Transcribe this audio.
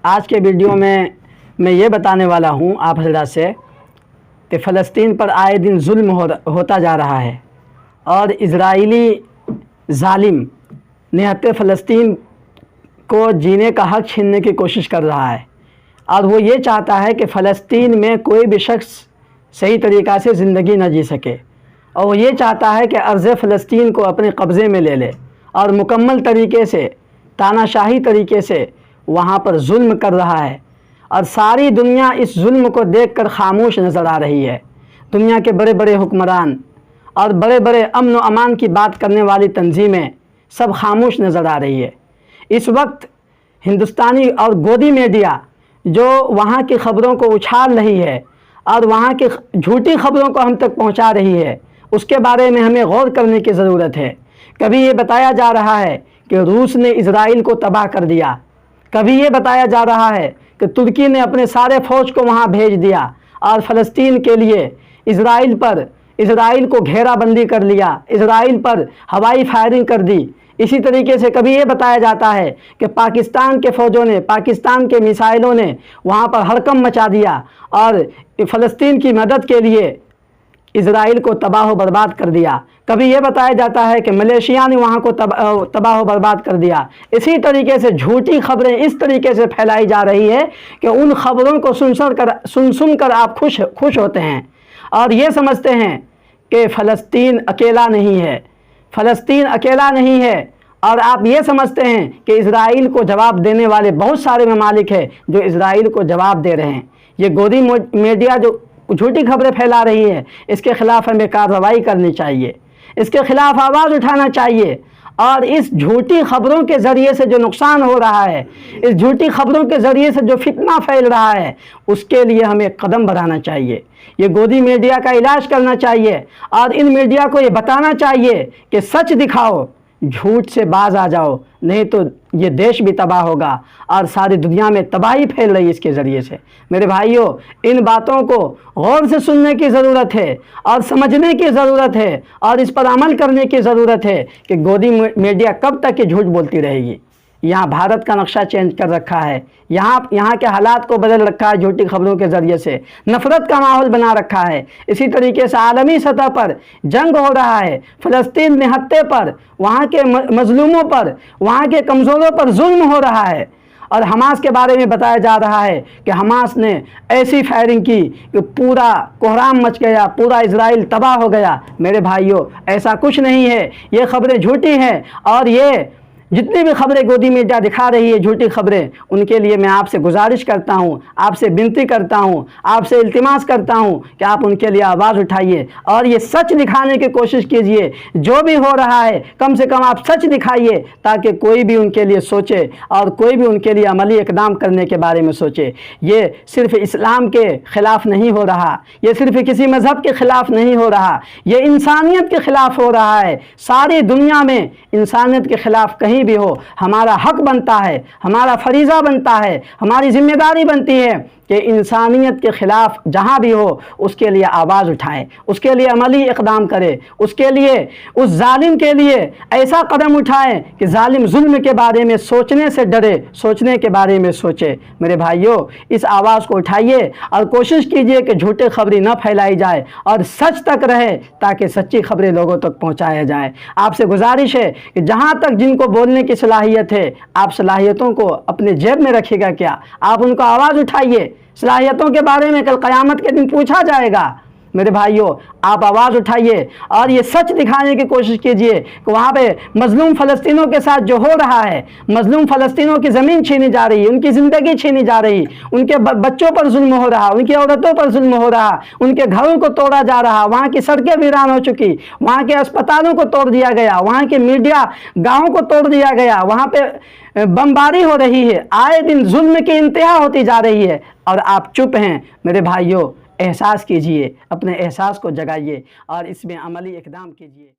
آج کے ویڈیو میں یہ بتانے والا ہوں آپ حضرات سے کہ فلسطین پر آئے دن ظلم ہوتا جا رہا ہے اور اسرائیلی ظالم نہتے فلسطین کو جینے کا حق چھیننے کی کوشش کر رہا ہے، اور وہ یہ چاہتا ہے کہ فلسطین میں کوئی بھی شخص صحیح طریقہ سے زندگی نہ جی سکے، اور وہ یہ چاہتا ہے کہ ارض فلسطین کو اپنے قبضے میں لے لے اور مکمل طریقے سے تاناشاہی طریقے سے وہاں پر ظلم کر رہا ہے، اور ساری دنیا اس ظلم کو دیکھ کر خاموش نظر آ رہی ہے۔ دنیا کے بڑے بڑے حکمران اور بڑے بڑے امن و امان کی بات کرنے والی تنظیمیں سب خاموش نظر آ رہی ہے۔ اس وقت ہندوستانی اور گودی میڈیا جو وہاں کی خبروں کو اچھال رہی ہے اور وہاں کی جھوٹی خبروں کو ہم تک پہنچا رہی ہے، اس کے بارے میں ہمیں غور کرنے کی ضرورت ہے۔ کبھی یہ بتایا جا رہا ہے کہ روس نے اسرائیل کو تباہ کر دیا، کبھی یہ بتایا جا رہا ہے کہ ترکی نے اپنے سارے فوج کو وہاں بھیج دیا اور فلسطین کے لیے اسرائیل کو گھیرا بندی کر لیا، اسرائیل پر ہوائی فائرنگ کر دی۔ اسی طریقے سے کبھی یہ بتایا جاتا ہے کہ پاکستان کے فوجوں نے، پاکستان کے میزائلوں نے وہاں پر ہڑکم مچا دیا اور فلسطین کی مدد کے لیے اسرائیل کو تباہ و برباد کر دیا۔ کبھی یہ بتایا جاتا ہے کہ ملیشیا نے وہاں کو تباہ و برباد کر دیا۔ اسی طریقے سے جھوٹی خبریں اس طریقے سے پھیلائی جا رہی ہے کہ ان خبروں کو سن کر آپ خوش ہوتے ہیں اور یہ سمجھتے ہیں کہ فلسطین اکیلا نہیں ہے، فلسطین اکیلا نہیں ہے، اور آپ یہ سمجھتے ہیں کہ اسرائیل کو جواب دینے والے بہت سارے ممالک ہیں جو اسرائیل کو جواب دے رہے ہیں۔ یہ گودی میڈیا جو جھوٹی خبریں پھیلا رہی ہے، اس کے خلاف ہمیں کارروائی کرنی چاہیے، اس کے خلاف آواز اٹھانا چاہیے، اور اس جھوٹی خبروں کے ذریعے سے جو نقصان ہو رہا ہے، اس جھوٹی خبروں کے ذریعے سے جو فتنہ پھیل رہا ہے، اس کے لیے ہمیں قدم بڑھانا چاہیے۔ یہ گودی میڈیا کا علاج کرنا چاہیے اور ان میڈیا کو یہ بتانا چاہیے کہ سچ دکھاؤ، جھوٹ سے باز آ جاؤ، نہیں تو یہ دیش بھی تباہ ہوگا اور ساری دنیا میں تباہی پھیل رہی ہے اس کے ذریعے سے۔ میرے بھائیوں، ان باتوں کو غور سے سننے کی ضرورت ہے اور سمجھنے کی ضرورت ہے اور اس پر عمل کرنے کی ضرورت ہے کہ گودی میڈیا کب تک یہ جھوٹ بولتی رہے گی۔ یہاں بھارت کا نقشہ چینج کر رکھا ہے، یہاں کے حالات کو بدل رکھا ہے، جھوٹی خبروں کے ذریعے سے نفرت کا ماحول بنا رکھا ہے۔ اسی طریقے سے عالمی سطح پر جنگ ہو رہا ہے، فلسطین نہتے پر، وہاں کے مظلوموں پر، وہاں کے کمزوروں پر ظلم ہو رہا ہے، اور حماس کے بارے میں بتایا جا رہا ہے کہ حماس نے ایسی فائرنگ کی کہ پورا کوہرام مچ گیا، پورا اسرائیل تباہ ہو گیا۔ میرے بھائیوں، ایسا کچھ نہیں ہے، یہ خبریں جھوٹی ہیں، اور یہ جتنی بھی خبریں گودی میڈیا دکھا رہی ہے جھوٹی خبریں، ان کے لیے میں آپ سے گزارش کرتا ہوں، آپ سے بنتی کرتا ہوں، آپ سے التماس کرتا ہوں کہ آپ ان کے لیے آواز اٹھائیے اور یہ سچ دکھانے کی کوشش کیجئے۔ جو بھی ہو رہا ہے کم سے کم آپ سچ دکھائیے تاکہ کوئی بھی ان کے لیے سوچے اور کوئی بھی ان کے لیے عملی اقدام کرنے کے بارے میں سوچے۔ یہ صرف اسلام کے خلاف نہیں ہو رہا، یہ صرف کسی مذہب کے خلاف نہیں ہو رہا، یہ انسانیت کے خلاف ہو رہا ہے۔ ساری دنیا میں انسانیت کے خلاف کہیں بھی ہو، ہمارا حق بنتا ہے، ہمارا فریضہ بنتا ہے، ہماری ذمہ داری بنتی ہے کہ انسانیت کے خلاف جہاں بھی ہو اس کے لیے آواز اٹھائیں، اس کے لیے عملی اقدام کرے، اس کے لیے اس ظالم کے لیے ایسا قدم اٹھائیں کہ ظالم ظلم کے بارے میں سوچنے سے ڈرے، سوچنے کے بارے میں سوچے۔ میرے بھائیوں، اس آواز کو اٹھائیے اور کوشش کیجئے کہ جھوٹے خبریں نہ پھیلائی جائے اور سچ تک رہے تاکہ سچی خبریں لوگوں تک پہنچایا جائے۔ آپ سے گزارش ہے کہ جہاں تک جن کو بولنے کی صلاحیت ہے، آپ صلاحیتوں کو اپنے جیب میں رکھے گا کیا؟ آپ ان کو آواز اٹھائیے، صلاحیتوں کے بارے میں کل قیامت کے دن پوچھا جائے گا۔ میرے بھائیوں، آپ آواز اٹھائیے اور یہ سچ دکھانے کی کوشش کیجئے کہ وہاں پہ مظلوم فلسطینوں کے ساتھ جو ہو رہا ہے، مظلوم فلسطینوں کی زمین چھینی جا رہی ہے، ان کی زندگی چھینی جا رہی، ان کے بچوں پر ظلم ہو رہا، ان کی عورتوں پر ظلم ہو رہا، ان کے گھروں کو توڑا جا رہا، وہاں کی سڑکیں ویران ہو چکی، وہاں کے اسپتالوں کو توڑ دیا گیا، وہاں کے میڈیا گاہوں کو توڑ دیا گیا، وہاں پہ بمباری ہو رہی ہے، آئے دن ظلم کی انتہا ہوتی جا رہی ہے، اور آپ چپ ہیں۔ میرے بھائیوں، احساس کیجئے، اپنے احساس کو جگائیے اور اس میں عملی اقدام کیجئے۔